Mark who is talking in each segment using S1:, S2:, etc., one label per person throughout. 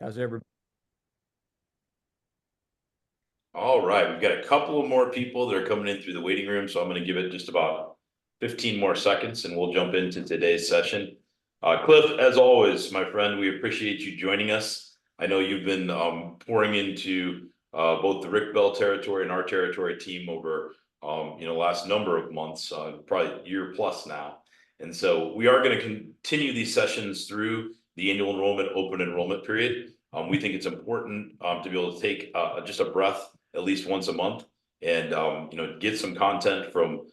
S1: How's every?
S2: All right, we've got a couple of more people that are coming in through the waiting room, so I'm going to give it just about 15 more seconds and we'll jump into today's session. Cliff, as always, my friend, we appreciate you joining us. I know you've been pouring into both the Rick Bell territory and our territory team over last number of months, probably a year plus now. And so we are going to continue these sessions through the annual enrollment open enrollment period. We think it's important to be able to take just a breath at least once a month and get some content from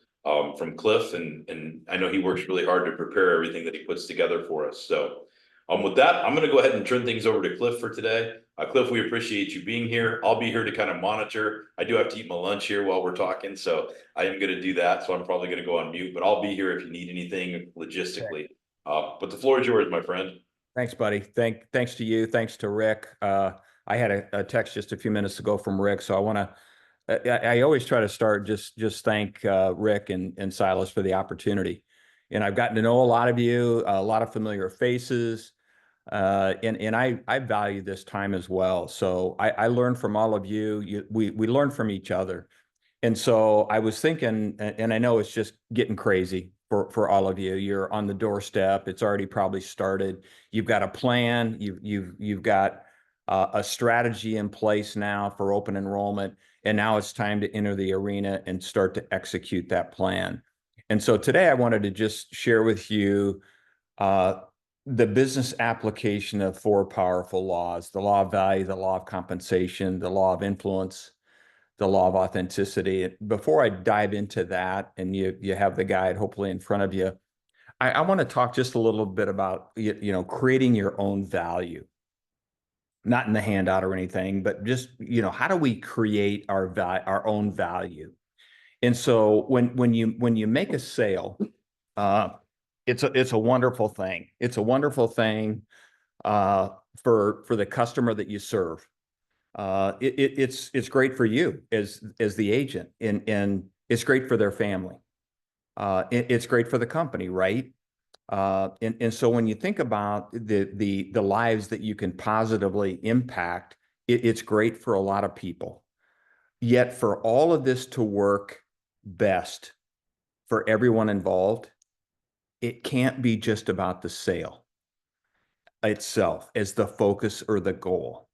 S2: Cliff, and I know he works really hard to prepare everything that he puts together for us. So with that, I'm going to go ahead and turn things over to Cliff for today. Cliff, we appreciate you being here. I'll be here to kind of monitor. I do have to eat my lunch here while we're talking, so I am going to do that. So I'm probably going to go on mute, but I'll be here if you need anything logistically. But the floor is yours, my friend.
S1: Thanks, buddy. Thanks to you. Thanks to Rick. I had a text just a few minutes ago from Rick, so I want to. I always try to start just thank Rick and Silas for the opportunity, and I've gotten to know a lot of you, a lot of familiar faces, and I value this time as well. So I learn from all of you. We learn from each other. And so I was thinking, and I know it's just getting crazy for all of you. You're on the doorstep. It's already probably started. You've got a plan. You've got a strategy in place now for open enrollment, and now it's time to enter the arena and start to execute that plan. And so today I wanted to just share with you the business application of four powerful laws: the law of value, the law of compensation, the law of influence, the law of authenticity. Before I dive into that, and you have the guide hopefully in front of you, I want to talk just a little bit about creating your own value, not in the handout or anything, but just how do we create our own value? And so when you make a sale, uh, it's a wonderful thing. It's a wonderful thing for the customer that you serve. It's great for you as the agent, and it's great for their family. It's great for the company, right? And so when you think about the lives that you can positively impact, it's great for a lot of people. Yet for all of this to work best for everyone involved, it can't be just about the sale itself as the focus or the goal.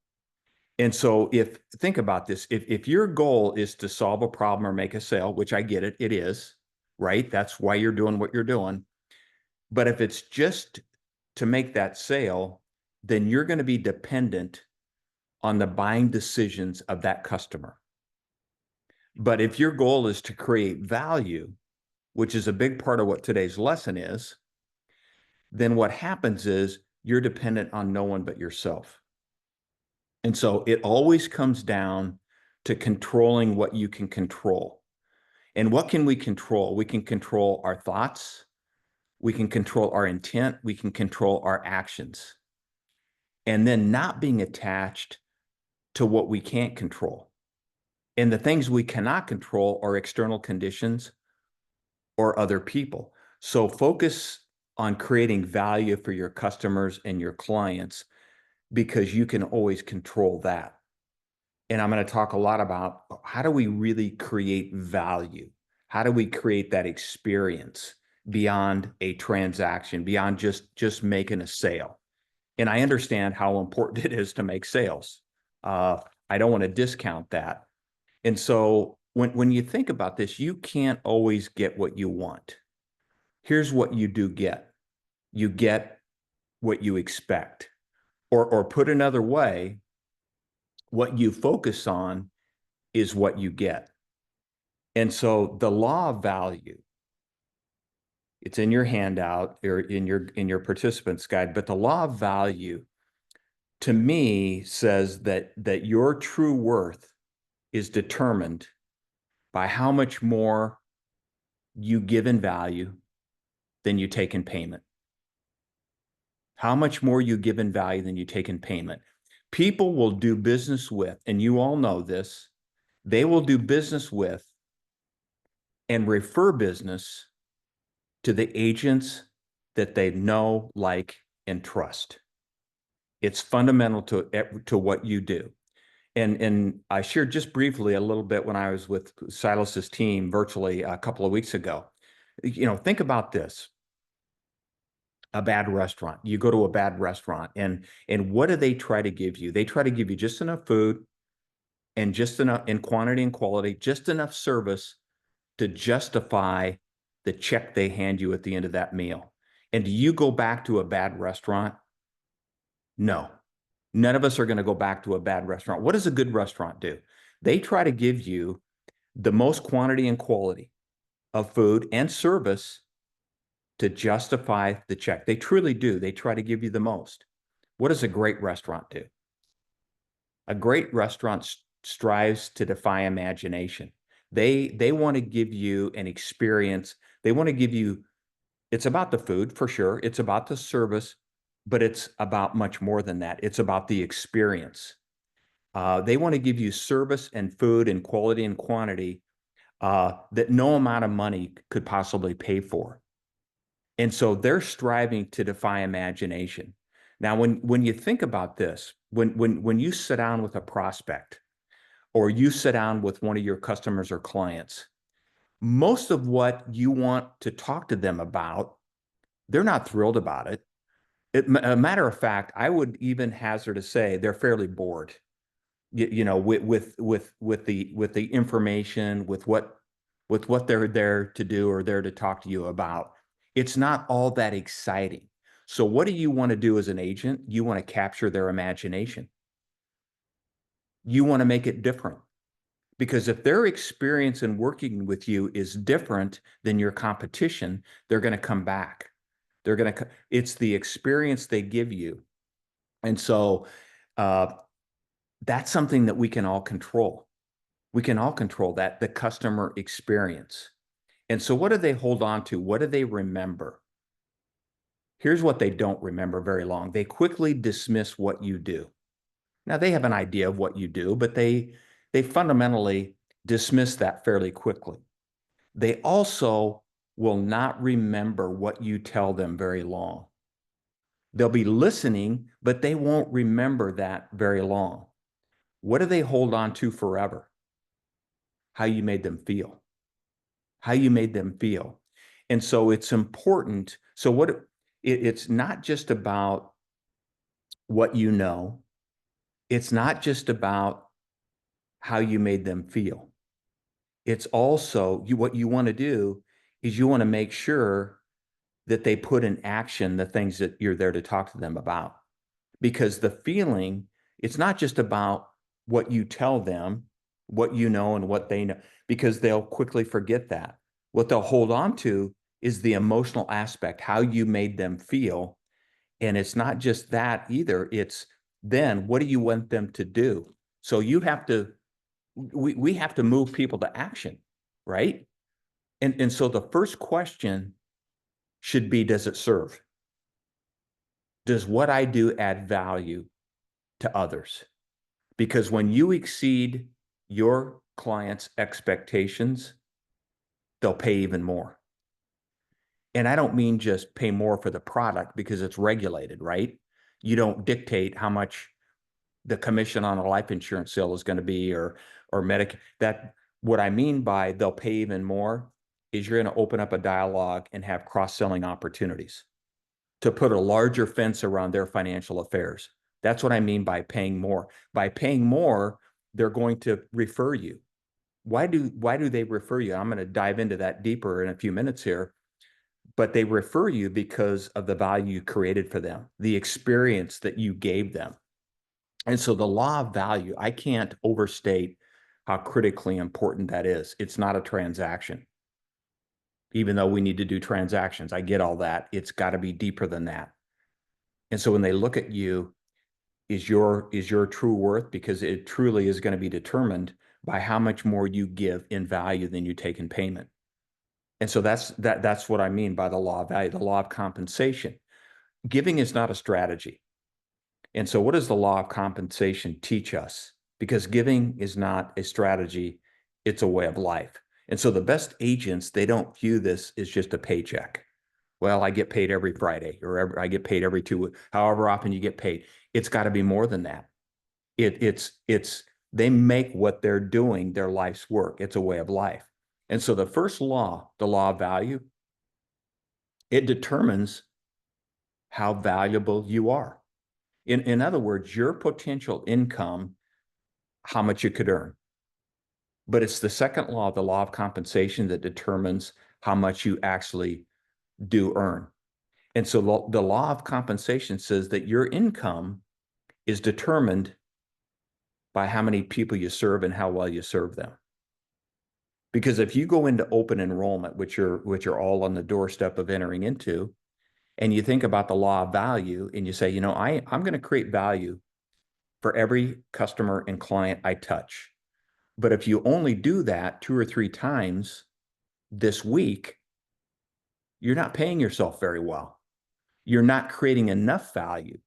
S1: And so think about this, if your goal is to solve a problem or make a sale, which I get it, it is, right? That's why you're doing what you're doing. But if it's just to make that sale, then you're going to be dependent on the buying decisions of that customer. But if your goal is to create value, which is a big part of what today's lesson is, then what happens is you're dependent on no one but yourself. And so it always comes down to controlling what you can control. And what can we control? We can control our thoughts. We can control our intent. We can control our actions. And then not being attached to what we can't control. And the things we cannot control are external conditions or other people. So focus on creating value for your customers and your clients, because you can always control that. And I'm going to talk a lot about how do we really create value? How do we create that experience beyond a transaction, beyond just making a sale? And I understand how important it is to make sales. I don't want to discount that. And so when you think about this, you can't always get what you want. Here's what you do get. You get what you expect. Or put another way, what you focus on is what you get. And so the law of value, it's in your handout or in your participants guide, but the law of value to me says that your true worth is determined by how much more you give in value than you take in payment. How much more you give in value than you take in payment. People will do business with, and you all know this, they will do business with and refer business to the agents that they know, like, and trust. It's fundamental to what you do. And I shared just briefly a little bit when I was with Silas's team virtually a couple of weeks ago. Think about this. A bad restaurant. You go to a bad restaurant and what do they try to give you? They try to give you just enough food and just enough in quantity and quality, just enough service to justify the check they hand you at the end of that meal. And do you go back to a bad restaurant? No. None of us are going to go back to a bad restaurant. What does a good restaurant do? They try to give you the most quantity and quality of food and service to justify the check. They truly do. They try to give you the most. What does a great restaurant do? A great restaurant strives to defy imagination. They want to give you an experience. They want to give you, it's about the food for sure. It's about the service, but it's about much more than that. It's about the experience. They want to give you service and food and quality and quantity that no amount of money could possibly pay for. And so they're striving to defy imagination. Now, when you think about this, when you sit down with a prospect or you sit down with one of your customers or clients, most of what you want to talk to them about, they're not thrilled about it. A matter of fact, I would even hazard to say they're fairly bored. With the information, with what they're there to do or there to talk to you about. It's not all that exciting. So what do you want to do as an agent? You want to capture their imagination. You want to make it different. Because if their experience in working with you is different than your competition, they're going to come back. It's the experience they give you. And so that's something that we can all control. We can all control that, the customer experience. And so what do they hold on to? What do they remember? Here's what they don't remember very long. They quickly dismiss what you do. Now they have an idea of what you do, but they fundamentally dismiss that fairly quickly. They also will not remember what you tell them very long. They'll be listening, but they won't remember that very long. What do they hold on to forever? How you made them feel. How you made them feel. And so it's important. So it's not just about what you know. It's not just about how you made them feel. It's also what you want to do is you want to make sure that they put in action the things that you're there to talk to them about. Because the feeling, it's not just about what you tell them, what you know and what they know, because they'll quickly forget that. What they'll hold on to is the emotional aspect, how you made them feel. And it's not just that either. It's then what do you want them to do? So we have to move people to action, right? And so the first question should be, does it serve? Does what I do add value to others? Because when you exceed your client's expectations, they'll pay even more. And I don't mean just pay more for the product because it's regulated, right? You don't dictate how much the commission on a life insurance sale is going to be or Medicare. That what I mean by they'll pay even more is you're going to open up a dialogue and have cross-selling opportunities to put a larger fence around their financial affairs. That's what I mean by paying more. By paying more, they're going to refer you. Why do they refer you? I'm going to dive into that deeper in a few minutes here. But they refer you because of the value you created for them, the experience that you gave them. And so the law of value, I can't overstate how critically important that is. It's not a transaction. Even though we need to do transactions, I get all that. It's got to be deeper than that. And so when they look at you, is your true worth, because it truly is going to be determined by how much more you give in value than you take in payment. And so that's what I mean by the law of value, the law of compensation. Giving is not a strategy. And so what does the law of compensation teach us? Because giving is not a strategy, it's a way of life. And so the best agents, they don't view this as just a paycheck. Well, I get paid every Friday, or I get paid every 2 weeks, however often you get paid. It's got to be more than that. It's they make what they're doing their life's work. It's a way of life. And so the first law, the law of value, it determines how valuable you are. In other words, your potential income, how much you could earn. But it's the second law, the law of compensation, that determines how much you actually do earn. And so the law of compensation says that your income is determined by how many people you serve and how well you serve them. Because if you go into open enrollment, which are all on the doorstep of entering into, and you think about the law of value and you say, I'm going to create value for every customer and client I touch. But if you only do that 2 or 3 times this week, you're not paying yourself very well. You're not creating enough value.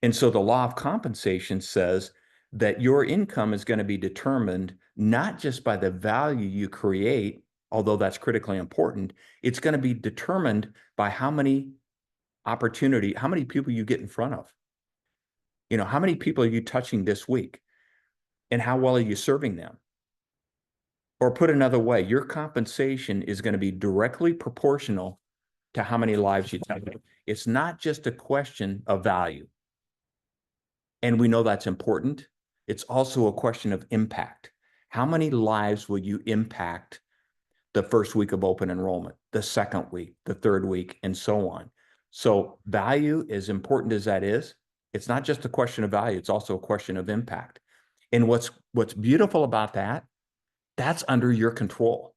S1: And so the law of compensation says that your income is going to be determined not just by the value you create, although that's critically important. It's going to be determined by how many people you get in front of. How many people are you touching this week, and how well are you serving them? Or put another way, your compensation is going to be directly proportional to how many lives you touch. It's not just a question of value. And we know that's important. It's also a question of impact. How many lives will you impact the first week of open enrollment, the second week, the third week, and so on? So value, as important as that is, it's not just a question of value, it's also a question of impact. And what's beautiful about that, that's under your control.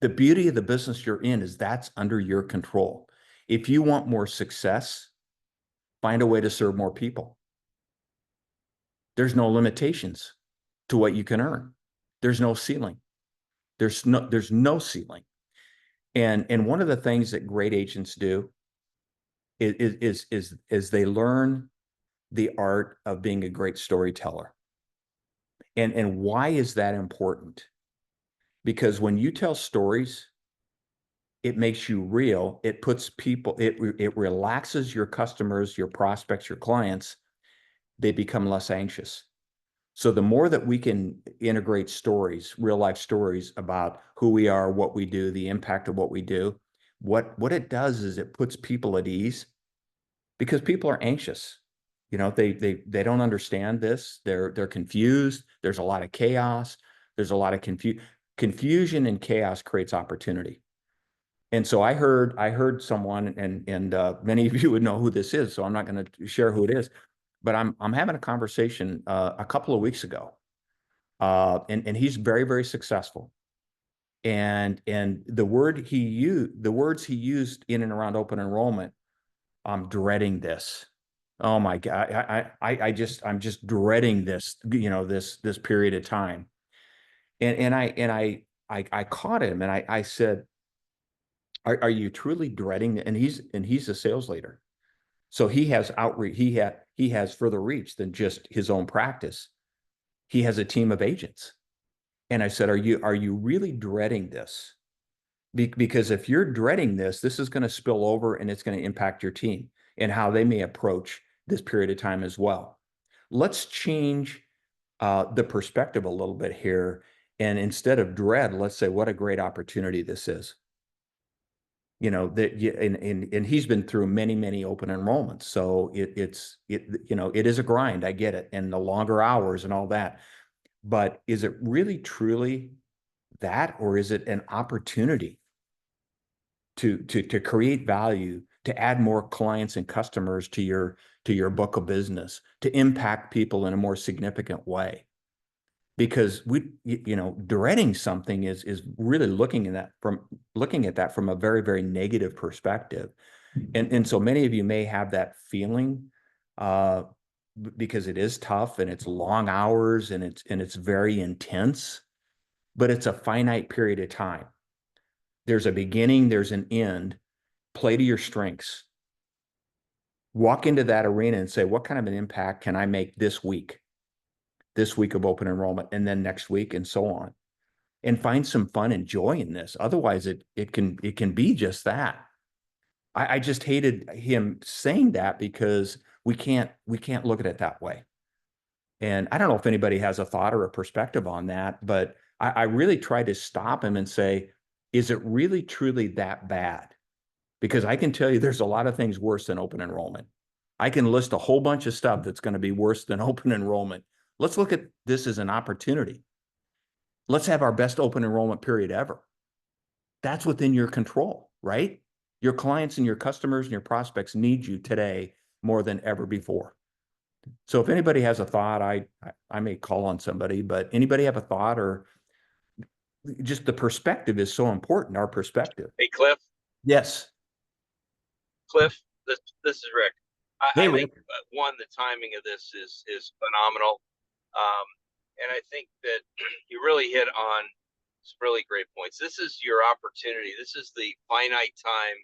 S1: The beauty of the business you're in is that's under your control. If you want more success, find a way to serve more people. There's no limitations to what you can earn. There's no ceiling. There's no ceiling. And one of the things that great agents do is they learn the art of being a great storyteller. And why is that important? Because when you tell stories, it makes you real. It puts people, it relaxes your customers, your prospects, your clients. They become less anxious. So the more that we can integrate stories, real life stories about who we are, what we do, the impact of what we do, what it does is it puts people at ease, because people are anxious. They don't understand this. They're confused. There's a lot of chaos. There's a lot of confusion, and chaos creates opportunity. And so I heard someone, and many of you would know who this is, so I'm not going to share who it is, but I'm having a conversation a couple of weeks ago, and he's very, very successful. And the words he used in and around open enrollment, I'm dreading this. Oh my God, I'm just dreading this, this period of time. And I caught him, and I said, are you truly dreading? And he's a sales leader. So he has outreach, he has further reach than just his own practice. He has a team of agents. And I said, are you really dreading this? Because if you're dreading this, this is going to spill over, and it's going to impact your team and how they may approach this period of time as well. Let's change the perspective a little bit here. And instead of dread, let's say, what a great opportunity this is. And he's been through many, many open enrollments. So it is a grind. I get it. And the longer hours and all that. But is it really truly that, or is it an opportunity to create value, to add more clients and customers to your book of business, to impact people in a more significant way? Because dreading something is really looking at that from a very, very negative perspective. And so many of you may have that feeling, because it is tough, and it's long hours, and it's very intense, but it's a finite period of time. There's a beginning, there's an end. Play to your strengths. Walk into that arena and say, what kind of an impact can I make this week of open enrollment, and then next week, and so on, and find some fun and joy in this. Otherwise, it can be just that. I just hated him saying that because we can't look at it that way. And I don't know if anybody has a thought or a perspective on that, but I really tried to stop him and say, is it really truly that bad? Because I can tell you there's a lot of things worse than open enrollment. I can list a whole bunch of stuff that's going to be worse than open enrollment. Let's look at this as an opportunity. Let's have our best open enrollment period ever. That's within your control, right? Your clients and your customers and your prospects need you today more than ever before. So if anybody has a thought, I may call on somebody, but anybody have a thought, or just the perspective is so important, our perspective.
S3: Hey, Cliff.
S1: Yes.
S3: Cliff, this is Rick.
S1: Hey,
S3: I think
S1: Rick.
S3: the timing of this is phenomenal, and I think that you really hit on some really great points. This is your opportunity. This is the finite time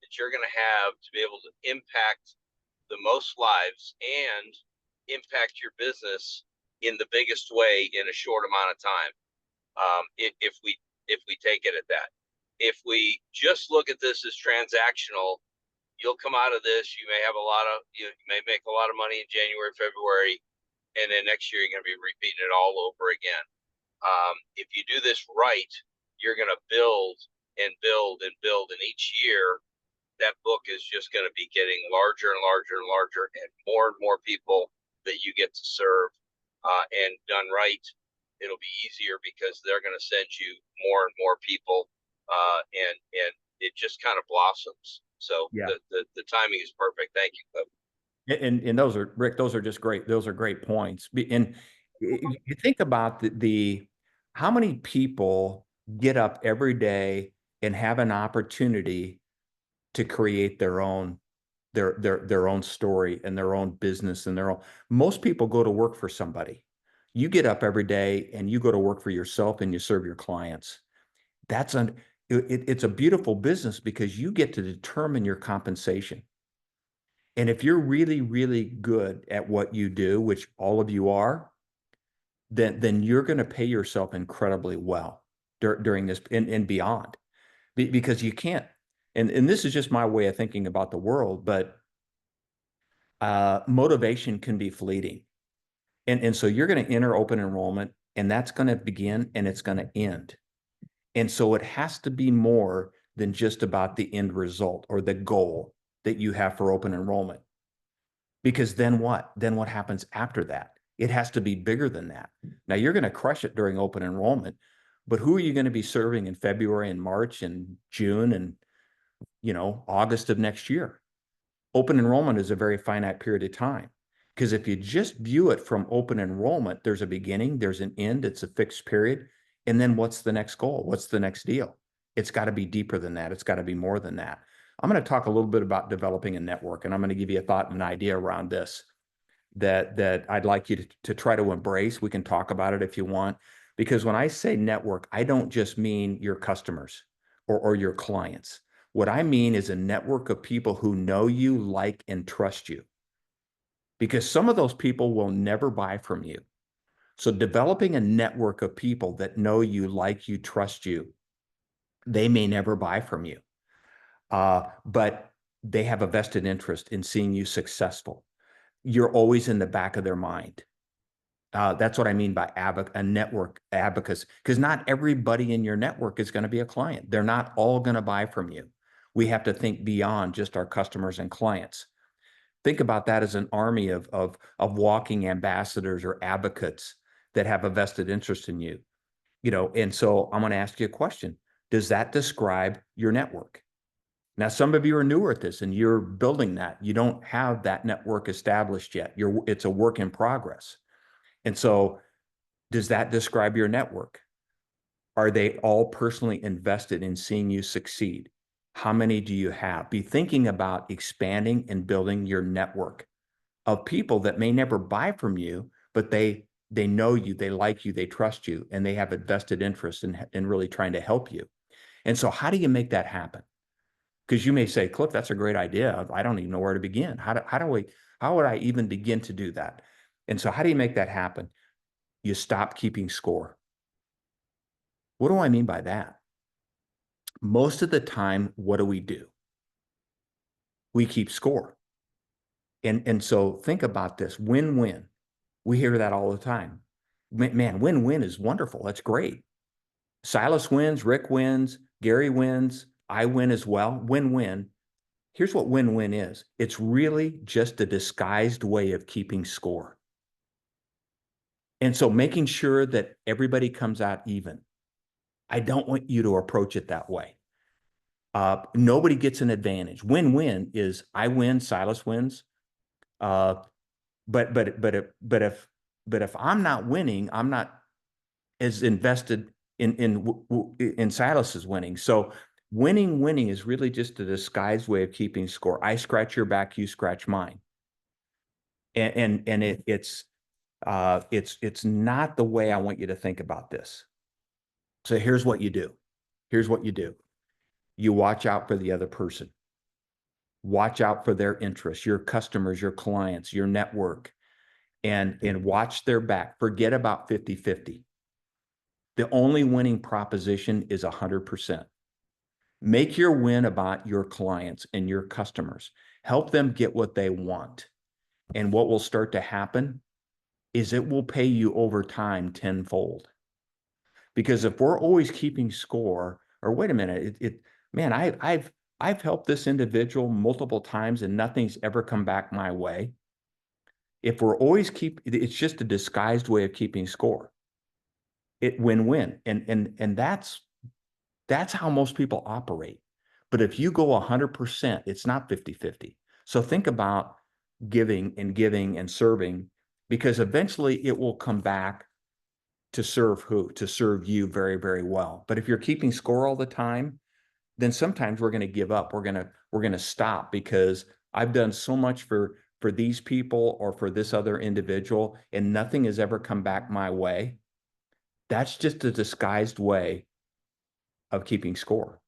S3: that you're going to have to be able to impact the most lives and impact your business in the biggest way in a short amount of time. If we take it at that, if we just look at this as transactional, you'll come out of this. You may have you may make a lot of money in January, February, and then next year you're going to be repeating it all over again. If you do this right, you're going to build and build and build, and each year that book is just going to be getting larger and larger and larger, and more people that you get to serve. And done right, it'll be easier because they're going to send you more and more people, and it just kind of blossoms. So
S1: Yeah.
S3: the timing is perfect. Thank you, Cliff.
S1: And those are, Rick, those are just great. Those are great points. And you think about the how many people get up every day and have an opportunity to create their own story and their own business and their own. Most people go to work for somebody. You get up every day and you go to work for yourself and you serve your clients. It's a beautiful business because you get to determine your compensation. And if you're really, really good at what you do, which all of you are, then you're going to pay yourself incredibly well during this and beyond. Because you can't, and this is just my way of thinking about the world, but motivation can be fleeting. And so you're going to enter open enrollment, and that's going to begin and it's going to end. And so it has to be more than just about the end result or the goal that you have for open enrollment. Because then what? Then what happens after that? It has to be bigger than that. Now you're going to crush it during open enrollment, but who are you going to be serving in February and March and June and, August of next year? Open enrollment is a very finite period of time. Because if you just view it from open enrollment, there's a beginning, there's an end, it's a fixed period. And then what's the next goal? What's the next deal? It's got to be deeper than that. It's got to be more than that. I'm going to talk a little bit about developing a network, and I'm going to give you a thought and an idea around this that I'd like you to try to embrace. We can talk about it if you want, because when I say network, I don't just mean your customers or your clients. What I mean is a network of people who know you, like, and trust you, because some of those people will never buy from you. So developing a network of people that know you, like you, trust you, they may never buy from you, but they have a vested interest in seeing you successful. You're always in the back of their mind. That's what I mean by a network abacus, because not everybody in your network is going to be a client. They're not all going to buy from you. We have to think beyond just our customers and clients. Think about that as an army of walking ambassadors or advocates that have a vested interest in you. And so I'm going to ask you a question. Does that describe your network? Now, some of you are newer at this and you're building that. You don't have that network established yet. It's a work in progress. And so does that describe your network? Are they all personally invested in seeing you succeed? How many do you have? Be thinking about expanding and building your network of people that may never buy from you, but they know you, they like you, they trust you, and they have a vested interest in really trying to help you. And so how do you make that happen? Because you may say, Cliff, that's a great idea. I don't even know where to begin. How would I even begin to do that? And so how do you make that happen? You stop keeping score. What do I mean by that? Most of the time, what do? we keep score. And so think about this, win-win. We hear that all the time. Man, win-win is wonderful. That's great. Silas wins, Rick wins, Gary wins, I win as well. Win-win. Here's what win-win is. It's really just a disguised way of keeping score. And so making sure that everybody comes out even. I don't want you to approach it that way. Nobody gets an advantage. Win-win is I win, Silas wins. But if I'm not winning, I'm not as invested in Silas's winning. So winning is really just a disguised way of keeping score. I scratch your back, you scratch mine. And it's not the way I want you to think about this. So here's what you do. Here's what you do. You watch out for the other person. Watch out for their interests, your customers, your clients, your network, and watch their back. Forget about 50-50. The only winning proposition is 100%. Make your win about your clients and your customers. Help them get what they want. And what will start to happen is it will pay you over time tenfold. Because if we're always keeping score, or wait a minute, man, I've helped this individual multiple times and nothing's ever come back my way. If we're always it's just a disguised way of keeping score. It win-win. And that's how most people operate. But if you go 100%, it's not 50-50. So think about giving and serving, because eventually it will come back to serve who? To serve you very, very well. But if you're keeping score all the time, then sometimes we're going to give up. We're going to stop because I've done so much for these people or for this other individual and nothing has ever come back my way. That's just a disguised way of keeping score.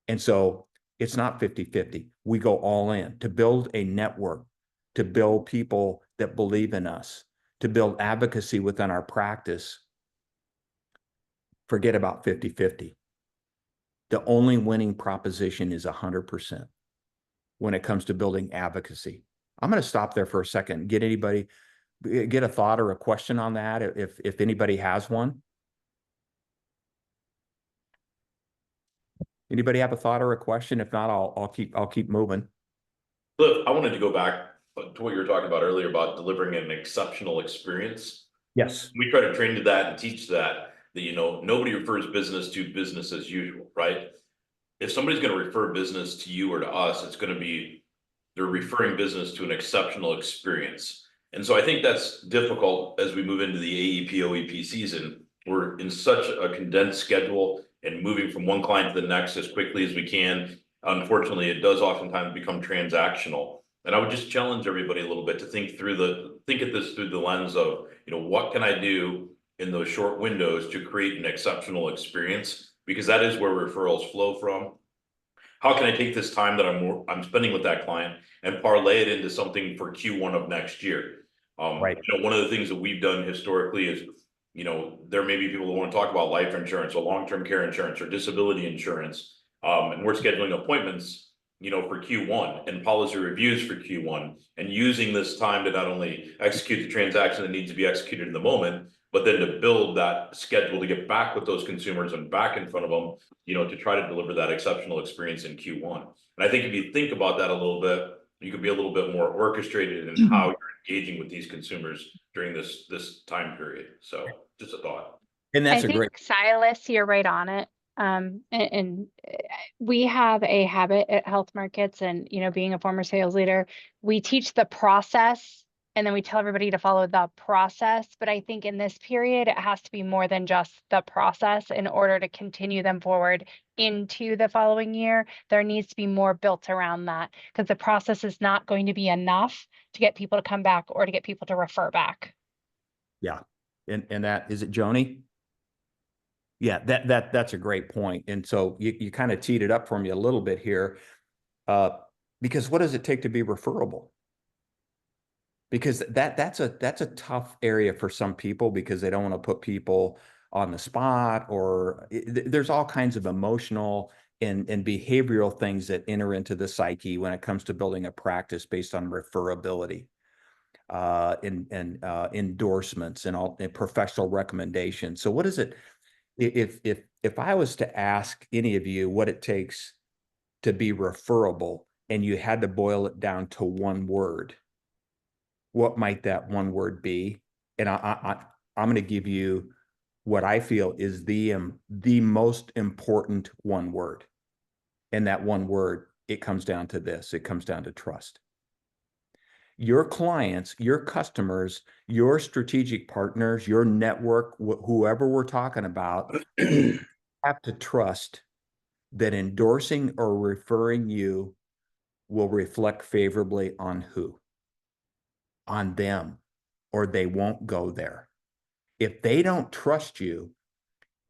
S1: And so it's not 50-50. We go all in to build a network, to build people that believe in us, to build advocacy within our practice. Forget about 50-50. The only winning proposition is 100% when it comes to building advocacy. I'm going to stop there for a second. Get a thought or a question on that if anybody has one. Anybody have a thought or a question? If not, I'll keep moving.
S2: Cliff, I wanted to go back to what you were talking about earlier about delivering an exceptional experience.
S1: Yes.
S2: We try to train to that and teach that nobody refers business to business as usual, right? If somebody's going to refer business to you or to us, it's going to be they're referring business to an exceptional experience. And so I think that's difficult as we move into the AEP OEP season. We're in such a condensed schedule and moving from one client to the next as quickly as we can. Unfortunately, it does oftentimes become transactional. And I would just challenge everybody a little bit to think at this through the lens of, what can I do in those short windows to create an exceptional experience? Because that is where referrals flow from. How can I take this time that I'm spending with that client and parlay it into something for Q1 of next year?
S1: Right.
S2: One of the things that we've done historically is, there may be people who want to talk about life insurance or long-term care insurance or disability insurance. And we're scheduling appointments, for Q1 and policy reviews for Q1 and using this time to not only execute the transaction that needs to be executed in the moment, but then to build that schedule to get back with those consumers and back in front of them, to try to deliver that exceptional experience in Q1. And I think if you think about that a little bit, you could be a little bit more orchestrated in how you're engaging with these consumers during this time period. So just a thought.
S1: And that's
S4: I think Silas, you're right on it. And we have a habit at Health Markets and, being a former sales leader, we teach the process and then we tell everybody to follow the process. But I think in this period, it has to be more than just the process in order to continue them forward into the following year. There needs to be more built around that because the process is not going to be enough to get people to come back or to get people to refer back.
S1: Yeah. And that, is it Joni? Yeah, that's a great point. And so you kind of teed it up for me a little bit here, because what does it take to be referable? Because that's a tough area for some people because they don't want to put people on the spot, or there's all kinds of emotional and behavioral things that enter into the psyche when it comes to building a practice based on referability, and endorsements and all and professional recommendations. So what is it? If I was to ask any of you what it takes to be referable and you had to boil it down to one word, what might that one word be? And I'm going to give you what I feel is the most important one word. And that one word, it comes down to this. It comes down to trust. Your clients, your customers, your strategic partners, your network, whoever we're talking about, have to trust that endorsing or referring you will reflect favorably on who? On them, or they won't go there. If they don't trust you,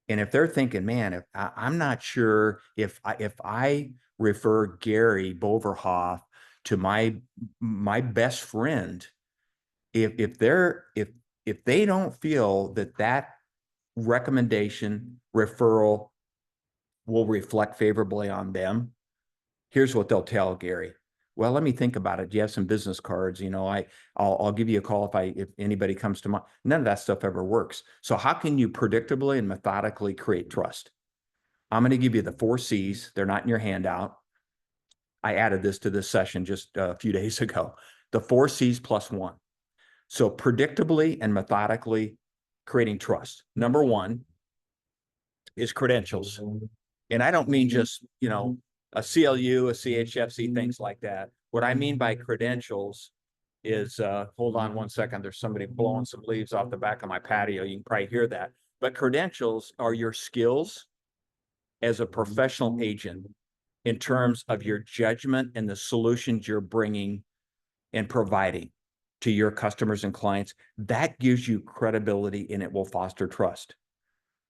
S1: and if they're thinking, man, if I'm not sure if I refer Gary Boverhoff to my best friend, if they don't feel that recommendation referral will reflect favorably on them, here's what they'll tell Gary. Well, let me think about it. Do you have some business cards? You know, I'll give you a call if anybody comes to mind. None of that stuff ever works. So how can you predictably and methodically create trust? I'm going to give you the 4 C's. They're not in your handout. I added this to this session just a few days ago. The 4 C's plus 1. So predictably and methodically creating trust. Number 1 is credentials. And I don't mean just, a CLU, a CHFC, things like that. What I mean by credentials is, hold on one second, there's somebody blowing some leaves off the back of my patio. You can probably hear that. But credentials are your skills as a professional agent in terms of your judgment and the solutions you're bringing and providing to your customers and clients. That gives you credibility and it will foster trust.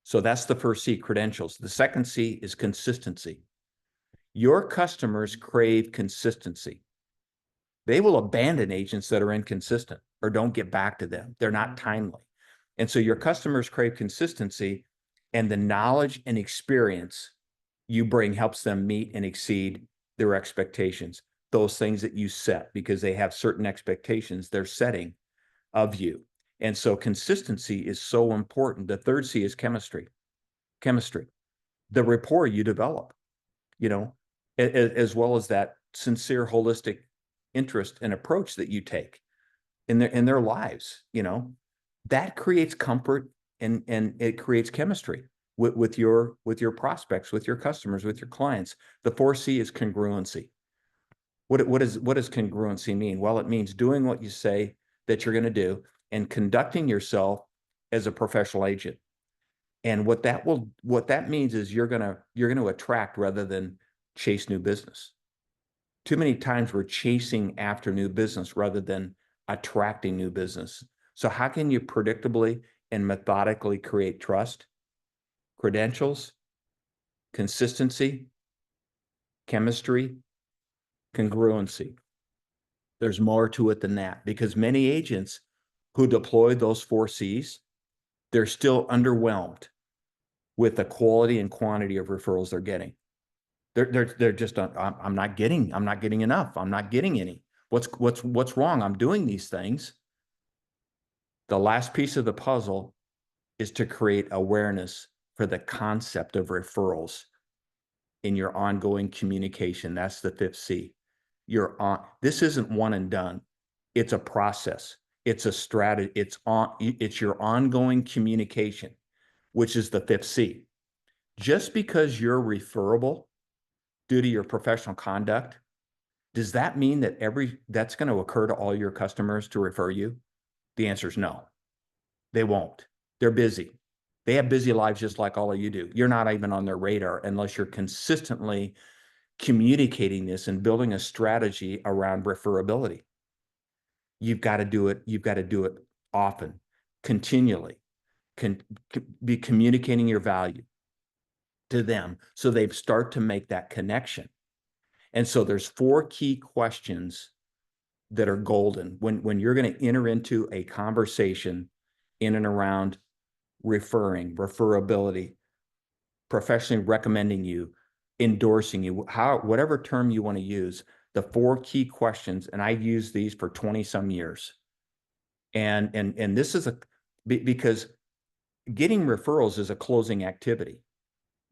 S1: So that's the first C, credentials. The second C is consistency. Your customers crave consistency. They will abandon agents that are inconsistent or don't get back to them. They're not timely. And so your customers crave consistency, and the knowledge and experience you bring helps them meet and exceed their expectations. Those things that you set, because they have certain expectations they're setting of you. And so consistency is so important. The third C is chemistry. Chemistry, the rapport you develop, as well as that sincere, holistic interest and approach that you take in their lives, that creates comfort and it creates chemistry with your prospects, with your customers, with your clients. The 4C is congruency. What does congruency mean? Well, it means doing what you say that you're going to do and conducting yourself as a professional agent. And what that means is you're going to attract rather than chase new business. Too many times we're chasing after new business rather than attracting new business. So how can you predictably and methodically create trust? Credentials, consistency, chemistry, congruency. There's more to it than that, because many agents who deploy those 4 C's, they're still underwhelmed with the quality and quantity of referrals they're getting. They're just, I'm not getting enough. I'm not getting any. What's wrong? I'm doing these things. The last piece of the puzzle is to create awareness for the concept of referrals in your ongoing communication. That's the 5th C. This isn't one and done. It's a process. It's a strategy. It's your ongoing communication, which is the 5th C. Just because you're referable due to your professional conduct, does that mean that that's going to occur to all your customers to refer you? The answer is no. They won't. They're busy. They have busy lives just like all of you do. You're not even on their radar unless you're consistently communicating this and building a strategy around referability. You've got to do it. You've got to do it often, continually. Be communicating your value to them so they start to make that connection. And so there's 4 key questions that are golden when you're going to enter into a conversation in and around referability, professionally recommending you, endorsing you, whatever term you want to use, the 4 key questions, and I use these for 20 some years. And this is because getting referrals is a closing activity.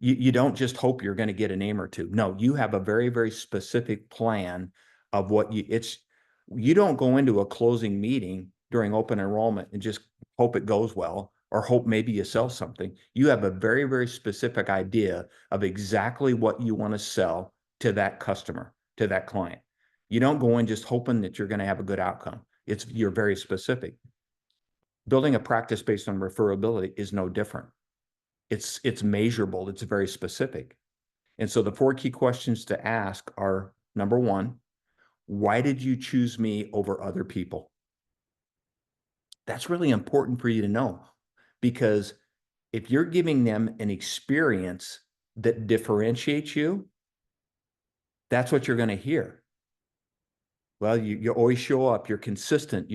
S1: You don't just hope you're going to get a name or two. No, you have a very, very specific plan of what you don't go into a closing meeting during open enrollment and just hope it goes well or hope maybe you sell something. You have a very, very specific idea of exactly what you want to sell to that customer, to that client. You don't go in just hoping that you're going to have a good outcome. You're very specific. Building a practice based on referability is no different. It's measurable. It's very specific. And so the 4 key questions to ask are, number 1, why did you choose me over other people? That's really important for you to know, because if you're giving them an experience that differentiates you, that's what you're going to hear. Well, you always show up, you're consistent,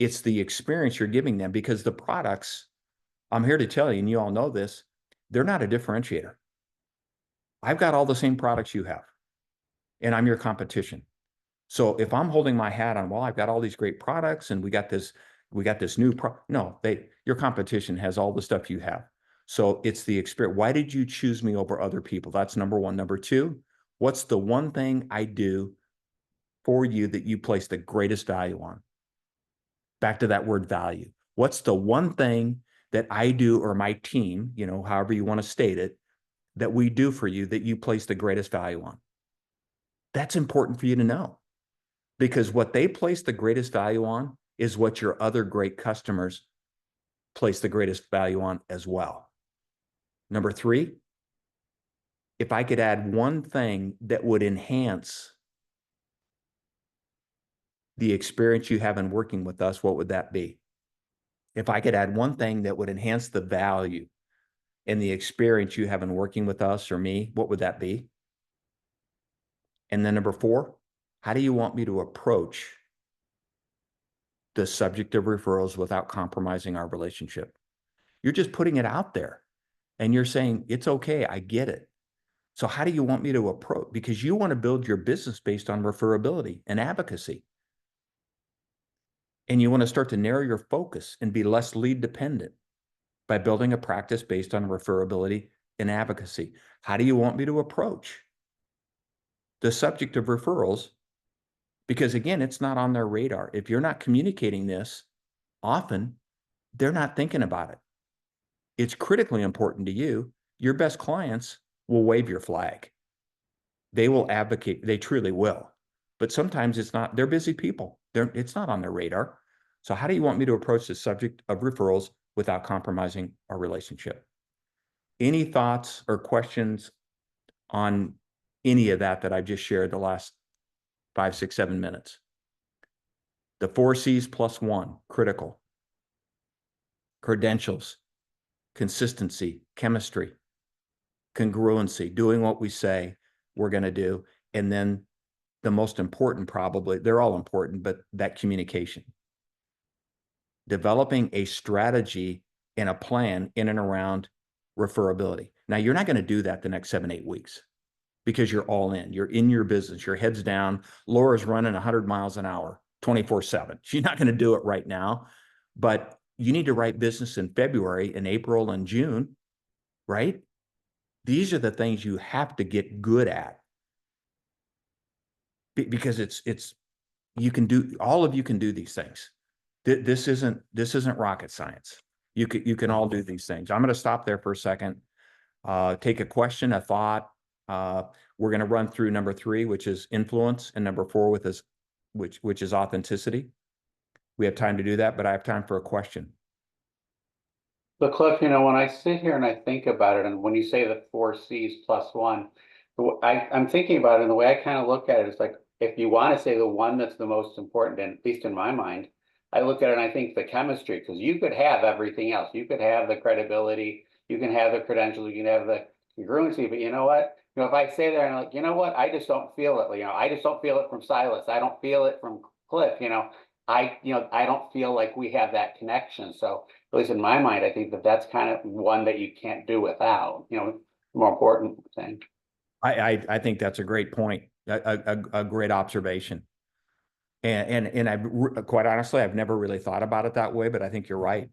S1: it's the experience you're giving them, because the products, I'm here to tell you, and you all know this, they're not a differentiator. I've got all the same products you have, and I'm your competition. So if I'm holding my hat on, well, I've got all these great products and we got this new no, your competition has all the stuff you have. So it's the experience. Why did you choose me over other people? That's number 1. Number 2, what's the one thing I do for you that you place the greatest value on? Back to that word value. What's the one thing that I do, or my team, however you want to state it, that we do for you that you place the greatest value on? That's important for you to know, because what they place the greatest value on is what your other great customers place the greatest value on as well. Number 3, if I could add one thing that would enhance the experience you have in working with us, what would that be? If I could add one thing that would enhance the value and the experience you have in working with us or me, what would that be? And then number 4, how do you want me to approach the subject of referrals without compromising our relationship? You're just putting it out there and you're saying, it's okay, I get it. So how do you want me to approach? Because you want to build your business based on referability and advocacy. And you want to start to narrow your focus and be less lead dependent by building a practice based on referability and advocacy. How do you want me to approach the subject of referrals? Because again, it's not on their radar. If you're not communicating this often, they're not thinking about it. It's critically important to you. Your best clients will wave your flag. They will advocate. They truly will. But sometimes it's not. They're busy people. It's not on their radar. So how do you want me to approach the subject of referrals without compromising our relationship? Any thoughts or questions on any of that I've just shared the last 5, 6, 7 minutes? The 4 C's plus 1, critical. Credentials, consistency, chemistry, congruency, doing what we say we're going to do. And then the most important, probably, they're all important, but that communication. Developing a strategy and a plan in and around referability. Now, you're not going to do that the next 7, 8 weeks because you're all in. You're in your business. Your head's down. Laura's running 100 miles an hour, 24/7. She's not going to do it right now, but you need to write business in February and April and June, right? These are the things you have to get good at, because you can do, all of you can do these things. This isn't rocket science. You can all do these things. I'm going to stop there for a second. Take a question, a thought. We're going to run through number 3, which is influence, and number 4 which is authenticity. We have time to do that, but I have time for a question.
S5: But Cliff, when I sit here and I think about it, and when you say the 4 C's plus 1, I'm thinking about it, and the way I kind of look at it is like, if you want to say the one that's the most important, and at least in my mind, I look at it and I think the chemistry, because you could have everything else. You could have the credibility, you can have the credentials, you can have the congruency, but you know what? If I say there and I'm like, you know what? I just don't feel it. I just don't feel it from Silas. I don't feel it from Cliff. I don't feel like we have that connection. So at least in my mind, I think that's kind of one that you can't do without, more important thing.
S1: I think that's a great point, a great observation. And quite honestly, I've never really thought about it that way, but I think you're right.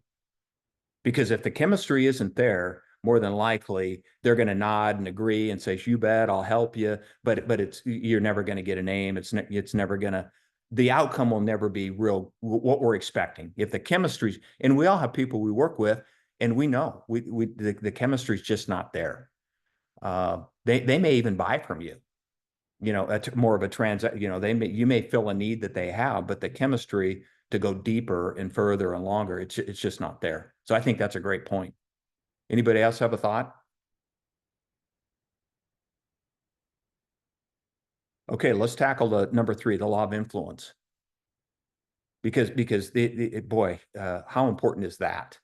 S1: Because if the chemistry isn't there, more than likely they're going to nod and agree and say, "You bet, I'll help you." But you're never going to get a name. It's never going to. The outcome will never be real what we're expecting. If the chemistry's, and we all have people we work with, and we know the chemistry's just not there. They may even buy from you. More of a you may fill a need that they have, but the chemistry to go deeper and further and longer, it's just not there. So I think that's a great point. Anybody else have a thought? Okay, let's tackle the number 3, the law of influence. Because boy, how important is that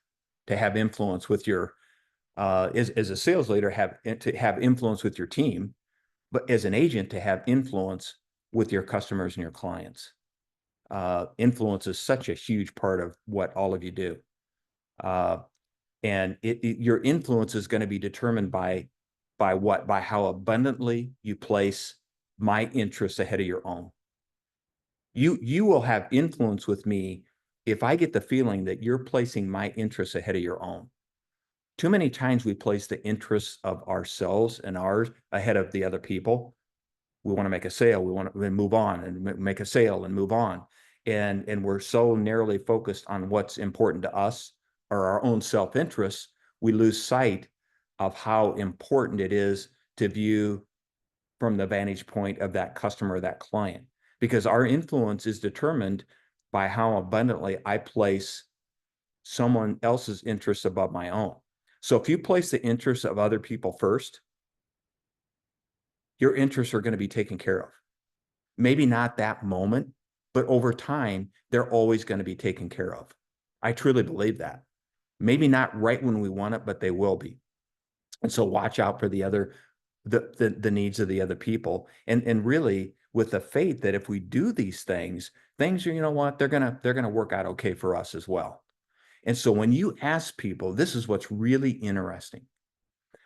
S1: to have influence with your as a sales leader, to have influence with your team, but as an agent to have influence with your customers and your clients. Influence is such a huge part of what all of you do. And your influence is going to be determined by what? By how abundantly you place my interests ahead of your own. You will have influence with me if I get the feeling that you're placing my interests ahead of your own. Too many times we place the interests of ourselves and ours ahead of the other people. We want to make a sale. We want to move on and make a sale and move on. And we're so narrowly focused on what's important to us or our own self-interest, we lose sight of how important it is to view from the vantage point of that customer, that client, because our influence is determined by how abundantly I place someone else's interests above my own. So if you place the interests of other people first, your interests are going to be taken care of. Maybe not that moment, but over time, they're always going to be taken care of. I truly believe that. Maybe not right when we want it, but they will be. And so watch out for the needs of the other people. And really with the faith that if we do these things are, you know what, they're gonna work out okay for us as well. And so when you ask people, this is what's really interesting.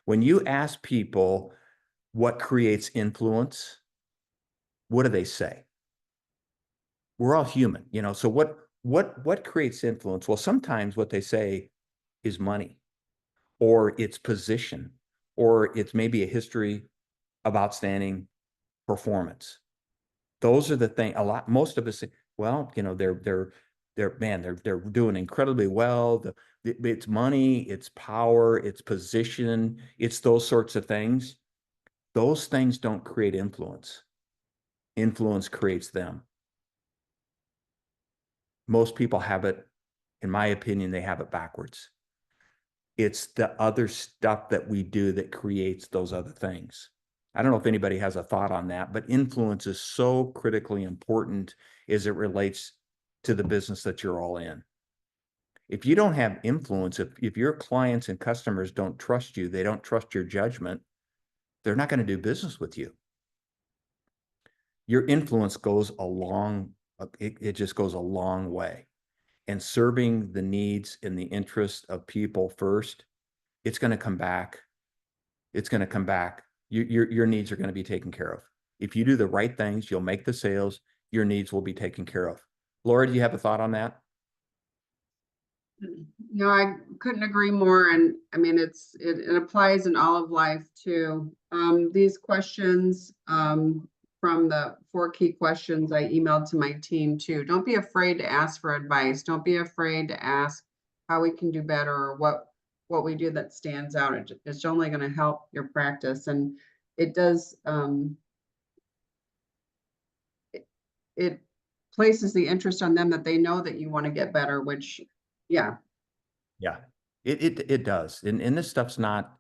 S1: When you ask people what creates influence, what do they say? We're all human, so what creates influence? Well, sometimes what they say is money, or it's position, or it's maybe a history of outstanding performance. Those are the things. Most of us say, well, they're doing incredibly well. It's money, it's power, it's position, it's those sorts of things. Those things don't create influence. Influence creates them. Most people have it, in my opinion, they have it backwards. It's the other stuff that we do that creates those other things. I don't know if anybody has a thought on that, but influence is so critically important as it relates to the business that you're all in. If you don't have influence, if your clients and customers don't trust you, they don't trust your judgment, they're not going to do business with you. Your influence goes it just goes a long way. And serving the needs and the interest of people first, it's going to come back. It's going to come back. Your needs are going to be taken care of. If you do the right things, you'll make the sales, your needs will be taken care of. Laura, do you have a thought on that?
S6: No, I couldn't agree more. And I mean, it applies in all of life too. These questions, from the 4 key questions I emailed to my team too. Don't be afraid to ask for advice. Don't be afraid to ask how we can do better or what we do that stands out. It's only going to help your practice. And it does, it places the interest on them that they know that you want to get better, which, yeah.
S1: Yeah, it does. And this stuff's not,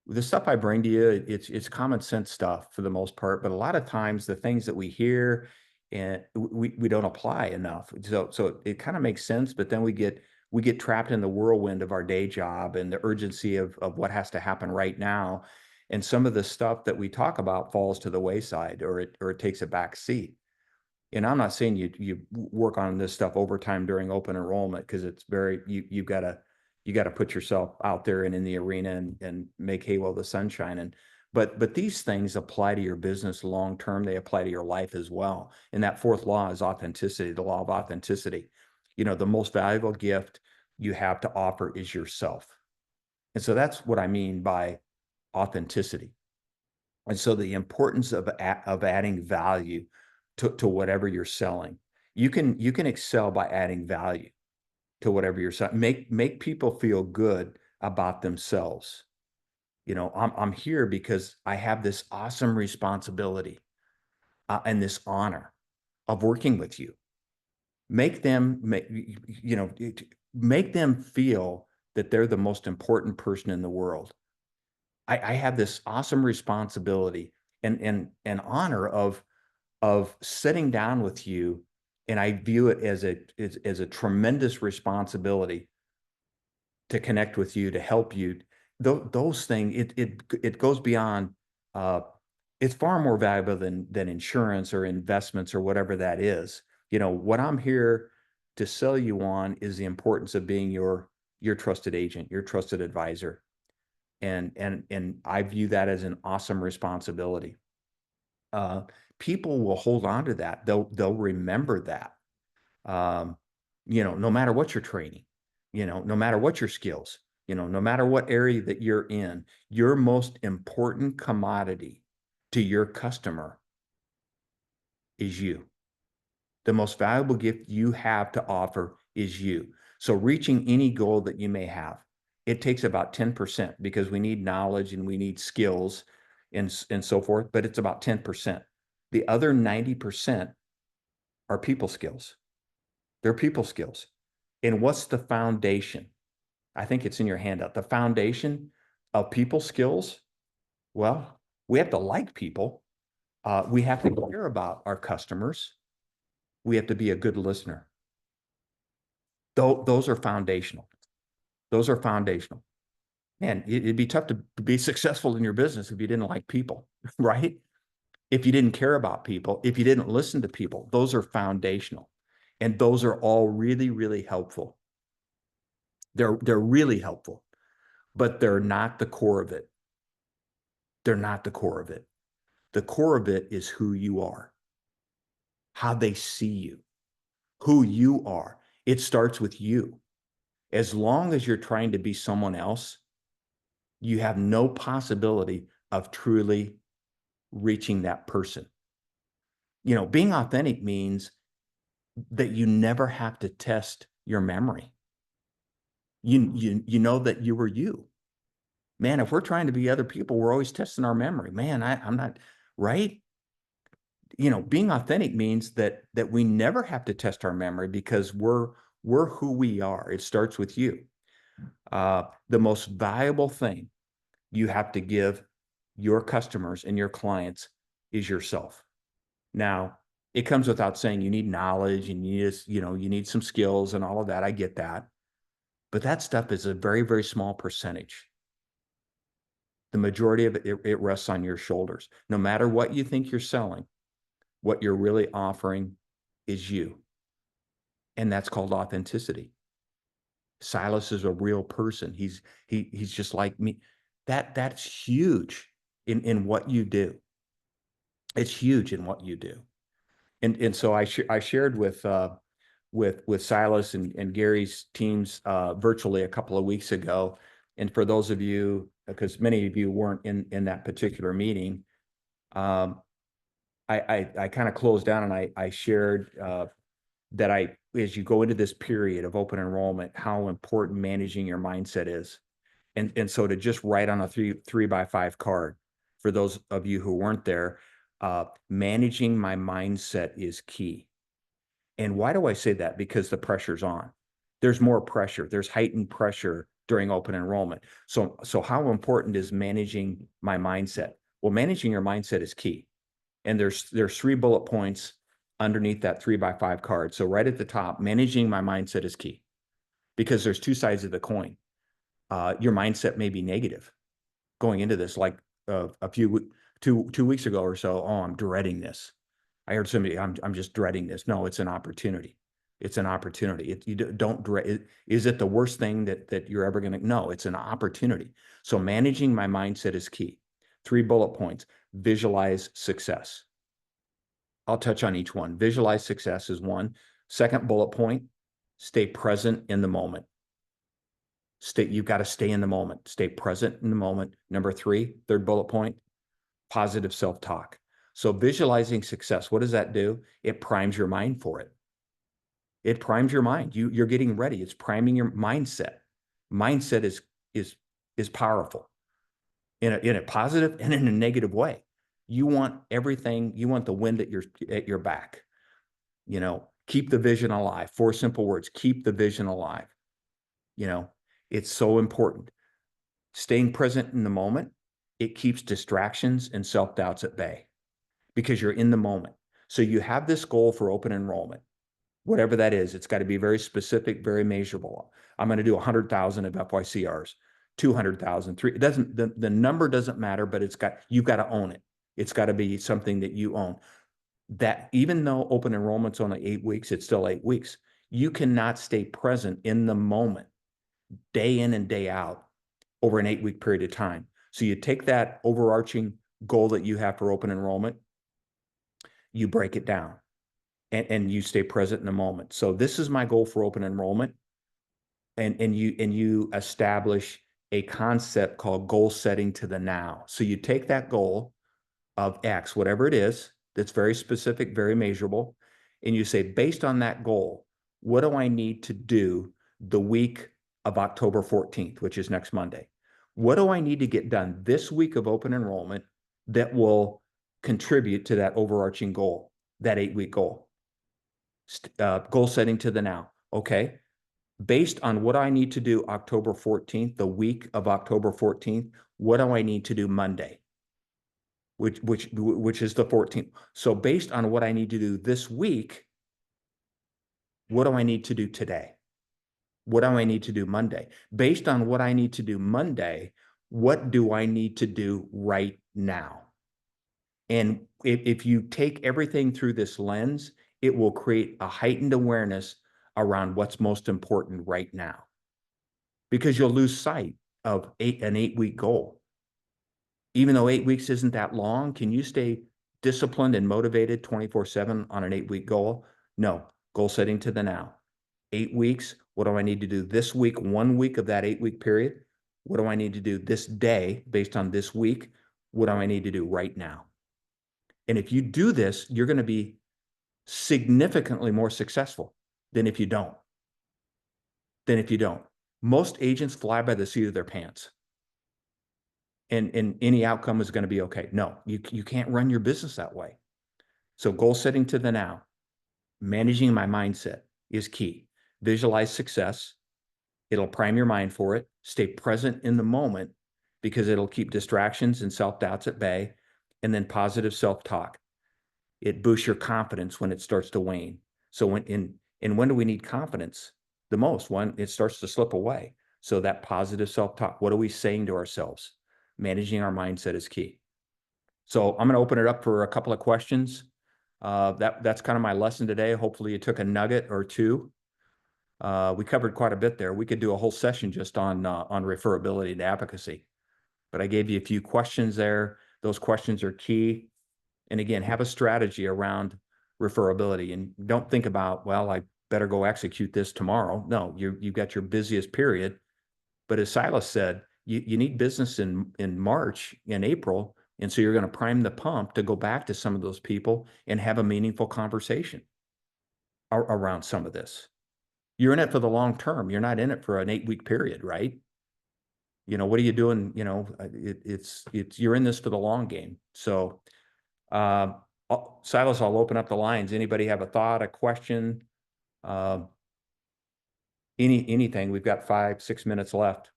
S1: the stuff I bring to you, it's common sense stuff for the most part, but a lot of times the things that we hear and we don't apply enough. So it kind of makes sense, but then we get trapped in the whirlwind of our day job and the urgency of what has to happen right now. And some of the stuff that we talk about falls to the wayside, or it takes a back seat. And I'm not saying you work on this stuff overtime during open enrollment, because it's you gotta put yourself out there and in the arena and make hay while the sun's shining. But these things apply to your business long term. They apply to your life as well. And that fourth law is authenticity, the law of authenticity. You know, the most valuable gift you have to offer is yourself. And so that's what I mean by authenticity. And so the importance of adding value to whatever you're selling. You can excel by adding value to whatever you're selling. Make people feel good about themselves. You know, I'm here because I have this awesome responsibility and this honor of working with you. Make them make them feel that they're the most important person in the world. I have this awesome responsibility and honor of sitting down with you, and I view it as a tremendous responsibility to connect with you, to help you. Those things, it goes beyond. It's far more valuable than insurance or investments or whatever that is. You know, what I'm here to sell you on is the importance of being your trusted agent, your trusted advisor. And I view that as an awesome responsibility. People will hold on to that. They'll remember that. You know, no matter what your training, you know, no matter what your skills, you know, no matter what area that you're in, your most important commodity to your customer is you. The most valuable gift you have to offer is you. So reaching any goal that you may have, it takes about 10% because we need knowledge and we need skills and so forth, but it's about 10%. The other 90% are people skills. They're people skills. And what's the foundation? I think it's in your handout. The foundation of people skills, well, we have to like people. We have to care about our customers. We have to be a good listener. Those are foundational. Those are foundational. Man, it'd be tough to be successful in your business if you didn't like people, right? If you didn't care about people, if you didn't listen to people, those are foundational. And those are all really, really helpful. They're really helpful, but they're not the core of it. They're not the core of it. The core of it is who you are, how they see you, who you are. It starts with you. As long as you're trying to be someone else, you have no possibility of truly reaching that person. You know, being authentic means that you never have to test your memory. You know that you were you. Man, if we're trying to be other people, we're always testing our memory. Man, I'm not right. You know, being authentic means that we never have to test our memory because we're who we are. It starts with you. The most valuable thing you have to give your customers and your clients is yourself. Now, it comes without saying you need knowledge and you need some skills and all of that. I get that. But that stuff is a very, very small percentage. The majority of it rests on your shoulders. No matter what you think you're selling, what you're really offering is you. And that's called authenticity. Silas is a real person. He's just like me. That's huge in what you do. It's huge in what you do. And so I shared with Silas and Gary's teams virtually a couple of weeks ago. And for those of you, because many of you weren't in that particular meeting, I kind of closed down and I shared that as you go into this period of open enrollment, how important managing your mindset is. And so to just write on a 3x5 card, for those of you who weren't there, managing my mindset is key. And why do I say that? Because the pressure's on. There's more pressure. There's heightened pressure during open enrollment. So how important is managing my mindset? Well, managing your mindset is key. And there's 3 bullet points underneath that 3x5 card. So right at the top, managing my mindset is key, because there's 2 sides of the coin. Your mindset may be negative going into this, like two weeks ago or so. Oh, I'm dreading this. I heard somebody, I'm just dreading this. No, it's an opportunity. It's an opportunity. You don't dread. Is it the worst thing that you're ever going to? No, it's an opportunity. So managing my mindset is key. 3 bullet points. Visualize success. I'll touch on each one. Visualize success is one. Second bullet point, stay present in the moment. You've got to stay in the moment. Stay present in the moment. Number 3, third bullet point, positive self-talk. So visualizing success, what does that do? It primes your mind for it. It primes your mind. You're getting ready. It's priming your mindset. Mindset is powerful in a positive and in a negative way. You want everything, you want the wind at your back. You know, keep the vision alive. 4 simple words, keep the vision alive. You know, it's so important. Staying present in the moment, it keeps distractions and self-doubts at bay because you're in the moment. So you have this goal for open enrollment, whatever that is. It's got to be very specific, very measurable. I'm going to do 100,000 of FYCRs, 200,000, it doesn't, the number doesn't matter, but you've got to own it. It's got to be something that you own. That even though open enrollment's only 8 weeks, it's still 8 weeks. You cannot stay present in the moment, day in and day out, over an 8-week period of time. So you take that overarching goal that you have for open enrollment, you break it down, and you stay present in the moment. So this is my goal for open enrollment. And you establish a concept called goal setting to the now. So you take that goal of X, whatever it is, that's very specific, very measurable, and you say, based on that goal, what do I need to do the week of October 14th, which is next Monday? What do I need to get done this week of open enrollment that will contribute to that overarching goal, that 8-week goal? Goal setting to the now. Okay. Based on what I need to do October 14th, the week of October 14th, what do I need to do Monday? Which is the 14th. So based on what I need to do this week, what do I need to do today? What do I need to do Monday? Based on what I need to do Monday, what do I need to do right now? And if you take everything through this lens, it will create a heightened awareness around what's most important right now, because you'll lose sight of an 8-week goal. Even though 8 weeks isn't that long, can you stay disciplined and motivated 24/7 on an 8-week goal? No. Goal setting to the now. 8 weeks, what do I need to do this week, 1 week of that 8-week period? What do I need to do this day based on this week? What do I need to do right now? And if you do this, you're going to be significantly more successful than if you don't. Most agents fly by the seat of their pants. And any outcome is going to be okay. No, you can't run your business that way. So goal setting to the now, managing my mindset is key. Visualize success. It'll prime your mind for it. Stay present in the moment because it'll keep distractions and self-doubts at bay. And then positive self-talk. It boosts your confidence when it starts to wane. So when do we need confidence the most? When it starts to slip away. So that positive self-talk, what are we saying to ourselves? Managing our mindset is key. So I'm going to open it up for a couple of questions. That's kind of my lesson today. Hopefully you took a nugget or two. We covered quite a bit there. We could do a whole session just on referability and advocacy, but I gave you a few questions there. Those questions are key. And again, have a strategy around referability, and don't think about, well, I better go execute this tomorrow. No, you've got your busiest period. But as Silas said, you need business in March and April. And so you're going to prime the pump to go back to some of those people and have a meaningful conversation around some of this. You're in it for the long term. You're not in it for an 8-week period, right? You know, what are you doing? You know, you're in this for the long game. So, Silas, I'll open up the lines. Anybody have a thought, a question, anything? We've got 5-6 minutes left.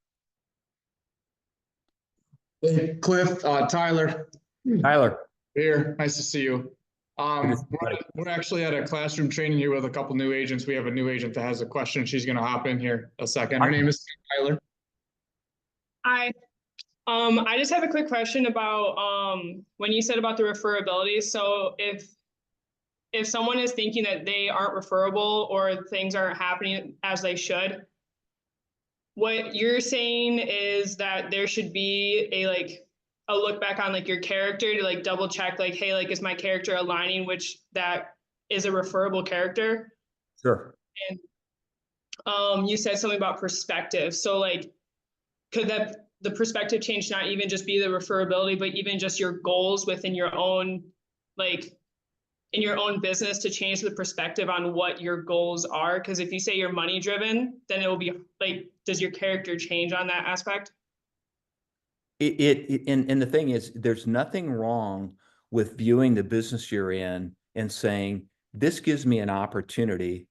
S7: Hey, Cliff, Tyler.
S1: Tyler.
S7: Here, nice to see you.
S1: Good to see you, buddy.
S7: We're actually at a classroom training here with a couple new agents. We have a new agent that has a question. She's going to hop in here a second. Her name is Tyler.
S8: Hi. I just have a quick question about when you said about the referability. So if someone is thinking that they aren't referable or things aren't happening as they should, what you're saying is that there should be a look back on like your character to like double check like, hey, like is my character aligning, which that is a referable character.
S1: Sure.
S8: And you said something about perspective. So like, could that the perspective change not even just be the referability, but even just your goals within your own, like in your own business to change the perspective on what your goals are? Because if you say you're money driven, then it will be like, does your character change on that aspect?
S1: And the thing is, there's nothing wrong with viewing the business you're in and saying, this gives me an opportunity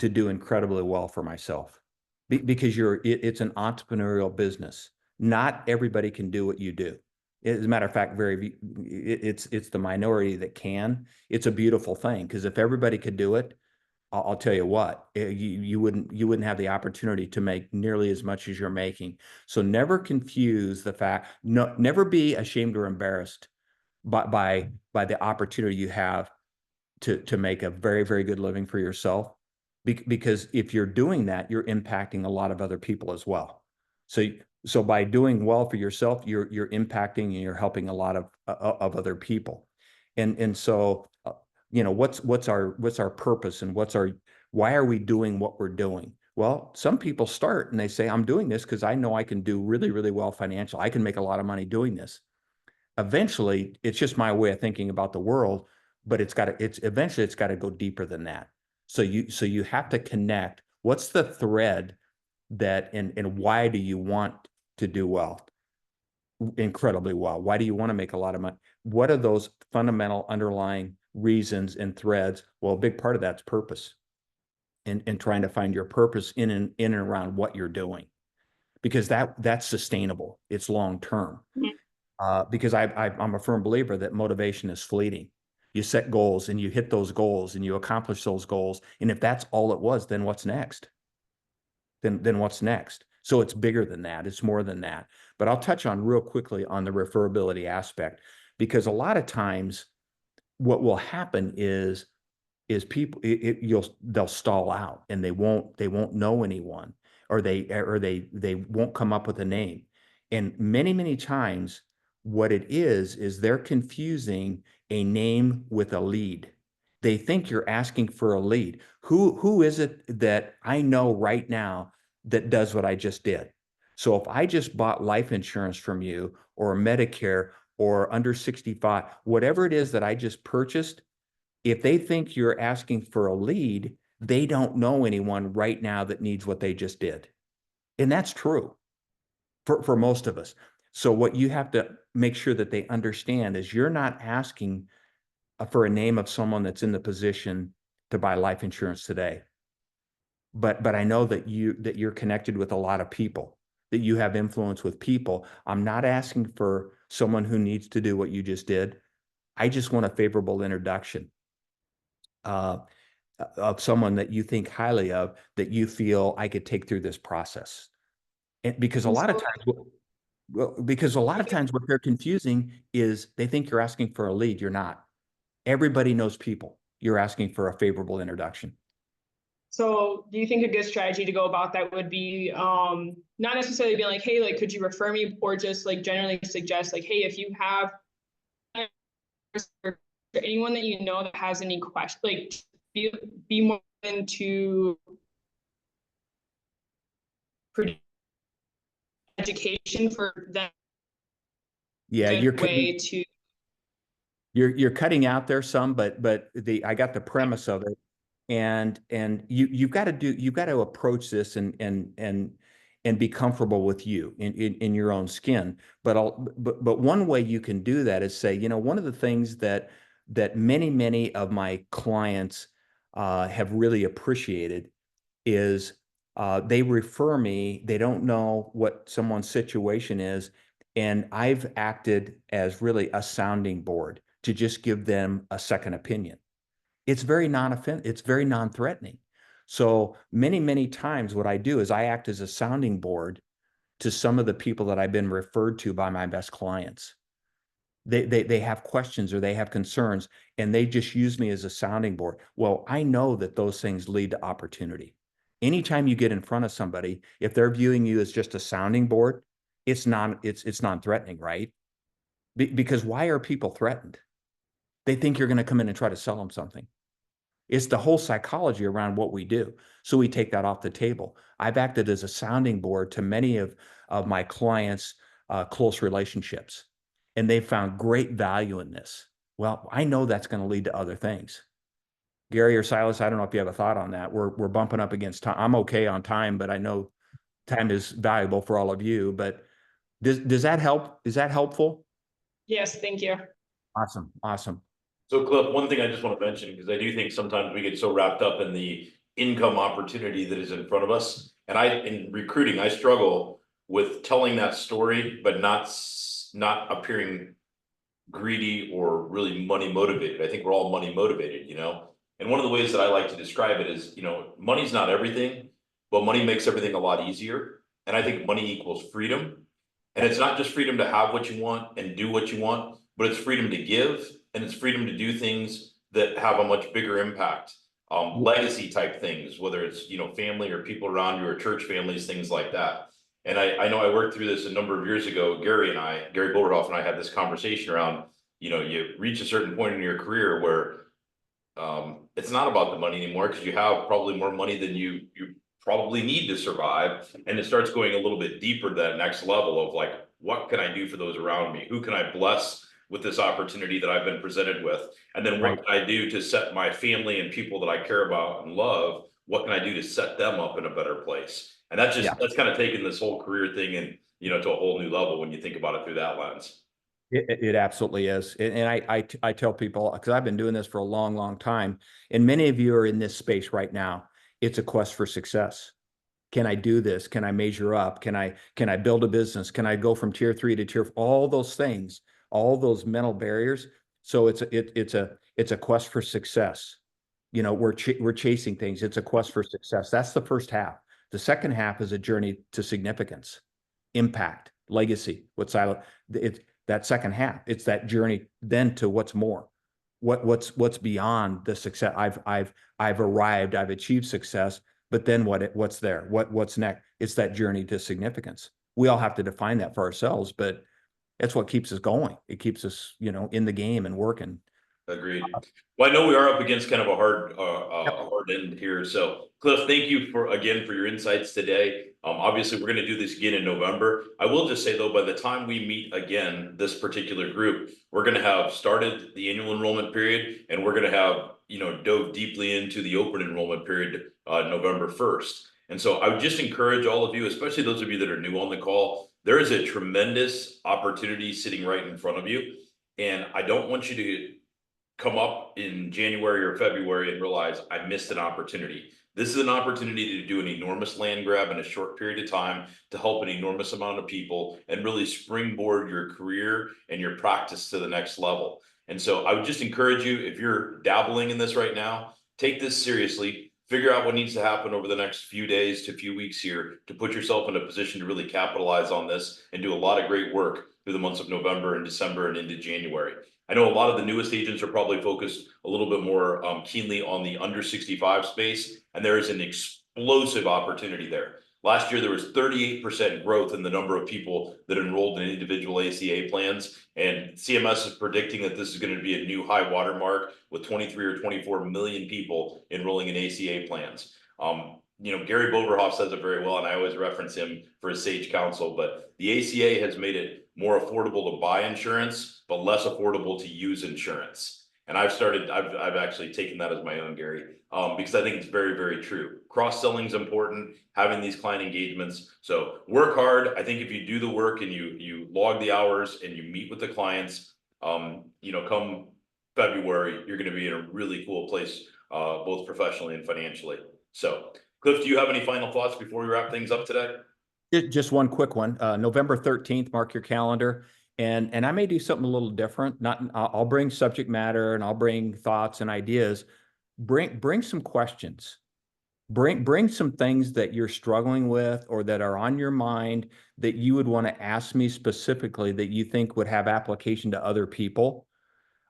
S1: to do incredibly well for myself. Because it's an entrepreneurial business. Not everybody can do what you do. As a matter of fact, it's the minority that can. It's a beautiful thing, because if everybody could do it, I'll tell you what, you wouldn't have the opportunity to make nearly as much as you're making. So never confuse the fact, no, never be ashamed or embarrassed by the opportunity you have to make a very, very good living for yourself. Because if you're doing that, you're impacting a lot of other people as well. So by doing well for yourself, you're impacting and you're helping a lot of other people. And so you know, what's our purpose, and why are we doing what we're doing? Well, some people start and they say, I'm doing this because I know I can do really, really well financially. I can make a lot of money doing this. Eventually, it's just my way of thinking about the world, but eventually it's got to go deeper than that. So you have to connect. What's the thread that, and why do you want to do well? Incredibly well. Why do you want to make a lot of money? What are those fundamental underlying reasons and threads? Well, a big part of that's purpose, and trying to find your purpose in and around what you're doing, because that's sustainable. It's long term. Because I'm a firm believer that motivation is fleeting. You set goals and you hit those goals and you accomplish those goals. And if that's all it was, then what's next? Then what's next? So it's bigger than that. It's more than that. But I'll touch on real quickly on the referability aspect, because a lot of times what will happen is people they'll stall out and they won't know anyone, or they won't come up with a name. And many times what it is they're confusing a name with a lead. They think you're asking for a lead. Who is it that I know right now that does what I just did? So if I just bought life insurance from you, or Medicare, or under 65, whatever it is that I just purchased, if they think you're asking for a lead, they don't know anyone right now that needs what they just did. And that's true for most of us. So what you have to make sure that they understand is you're not asking for a name of someone that's in the position to buy life insurance today. But I know that you're connected with a lot of people, that you have influence with people. I'm not asking for someone who needs to do what you just did. I just want a favorable introduction of someone that you think highly of, that you feel I could take through this process. And because a lot of times what they're confusing is they think you're asking for a lead. You're not. Everybody knows people. You're asking for a favorable introduction.
S8: So do you think a good strategy to go about that would be not necessarily being like, hey, like, could you refer me, or just like generally suggest like, hey, if you have anyone that you know that has any questions, like be more into education for them.
S1: Yeah,
S8: to
S1: you're cutting out there some, but I got the premise of it. And you've got to approach this and be comfortable with you in your own skin. But one way you can do that is say, you know, one of the things that many of my clients have really appreciated is they refer me. They don't know what someone's situation is, and I've acted as really a sounding board to just give them a second opinion. It's very non-threatening. So many times what I do is I act as a sounding board to some of the people that I've been referred to by my best clients. They have questions or they have concerns, and they just use me as a sounding board. Well, I know that those things lead to opportunity. Anytime you get in front of somebody, if they're viewing you as just a sounding board, it's non-threatening, right? Because why are people threatened? They think you're going to come in and try to sell them something. It's the whole psychology around what we do. So we take that off the table. I've acted as a sounding board to many of my clients' close relationships, and they've found great value in this. Well, I know that's going to lead to other things. Gary or Silas, I don't know if you have a thought on that. We're bumping up against time. I'm okay on time, but I know time is valuable for all of you. But does that help? Is that helpful?
S8: Yes, thank you.
S1: Awesome. Awesome.
S2: So Cliff, one thing I just want to mention, because I do think sometimes we get so wrapped up in the income opportunity that is in front of us. And in recruiting, I struggle with telling that story, but not appearing greedy or really money motivated. I think we're all money motivated, you know? And one of the ways that I like to describe it is, you know, money's not everything, but money makes everything a lot easier. And I think money equals freedom. And it's not just freedom to have what you want and do what you want, but it's freedom to give, and it's freedom to do things that have a much bigger impact. Legacy type things, whether it's, you know, family or people around you or church families, things like that. And I know I worked through this a number of years ago. Gary Boberhoff and I had this conversation around, you know, you reach a certain point in your career where it's not about the money anymore, because you have probably more money than you probably need to survive. And it starts going a little bit deeper to that next level of like, what can I do for those around me? Who can I bless with this opportunity that I've been presented with? And then what can I do to set my family and people that I care about and love? What can I do to set them up in a better place? And that's that's kind of taking this whole career thing and, you know, to a whole new level when you think about it through that lens.
S1: It absolutely is. And I tell people, because I've been doing this for a long, long time, and many of you are in this space right now. It's a quest for success. Can I do this? Can I measure up? Can I build a business? Can I go from tier 3 to tier 4? All those things, all those mental barriers. So it's a quest for success. You know, we're chasing things. It's a quest for success. That's the first half. The second half is a journey to significance, impact, legacy. It's that second half. It's that journey then to what's more, what's beyond the success. I've arrived. I've achieved success. But then what's there? What's next? It's that journey to significance. We all have to define that for ourselves, but that's what keeps us going. It keeps us, you know, in the game and working.
S2: Agreed. Well, I know we are up against kind of a hard end here. So Cliff, thank you for your insights today. Obviously we're going to do this again in November. I will just say though, by the time we meet again, this particular group, we're going to have started the annual enrollment period, and we're going to have, you know, dove deeply into the open enrollment period, November 1st. And so I would just encourage all of you, especially those of you that are new on the call, there is a tremendous opportunity sitting right in front of you. And I don't want you to come up in January or February and realize I missed an opportunity. This is an opportunity to do an enormous land grab in a short period of time to help an enormous amount of people and really springboard your career and your practice to the next level. And so I would just encourage you, if you're dabbling in this right now, take this seriously, figure out what needs to happen over the next few days to few weeks here to put yourself in a position to really capitalize on this and do a lot of great work through the months of November and December and into January. I know a lot of the newest agents are probably focused a little bit more keenly on the under 65 space, and there is an explosive opportunity there. Last year, there was 38% growth in the number of people that enrolled in individual ACA plans, and CMS is predicting that this is going to be a new high watermark with 23 or 24 million people enrolling in ACA plans. You know, Gary Boberhoff says it very well, and I always reference him for his sage counsel, but the ACA has made it more affordable to buy insurance, but less affordable to use insurance. And I've actually taken that as my own, Gary, because I think it's very, very true. Cross-selling is important, having these client engagements. So work hard. I think if you do the work and you log the hours and you meet with the clients, you know, come February, you're going to be in a really cool place, both professionally and financially. So Cliff, do you have any final thoughts before we wrap things up today?
S1: Just one quick one. November 13th, mark your calendar. And I may do something a little different. I'll bring subject matter and I'll bring thoughts and ideas. Bring some questions. Bring some things that you're struggling with or that are on your mind that you would want to ask me specifically that you think would have application to other people.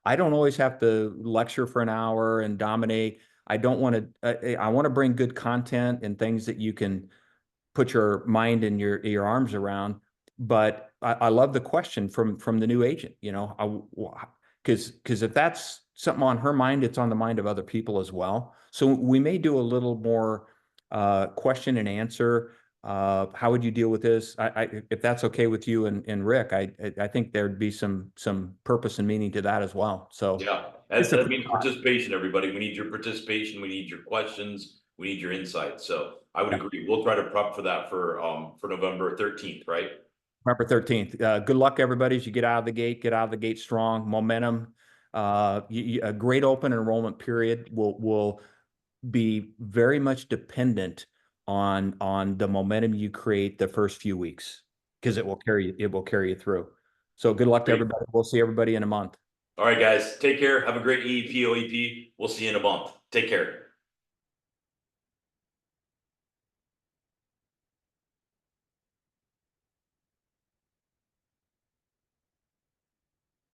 S1: I don't always have to lecture for an hour and dominate. I don't want to, I want to bring good content and things that you can put your mind and your arms around. but I love the question from the new agent, you know, because if that's something on her mind, it's on the mind of other people as well. So we may do a little more question and answer. How would you deal with this? If that's okay with you and Rick, I think there'd be some purpose and meaning to that as well. So
S2: Yeah,
S1: Just a
S2: that
S1: quick
S2: means
S1: thought.
S2: participation, everybody. We need your participation. We need your questions. We need your insights. So I would
S1: Yeah.
S2: agree. We'll try to prep for that for November 13th, right?
S1: November 13th. Good luck, everybody, as you get out of the gate strong, momentum. A great open enrollment period will be very much dependent on the momentum you create the first few weeks, because it will carry you through. So good luck to
S2: Great.
S1: everybody. We'll see everybody in a month.
S2: All right, guys, take care. Have a great EEP, OEP. We'll see you in a month. Take care.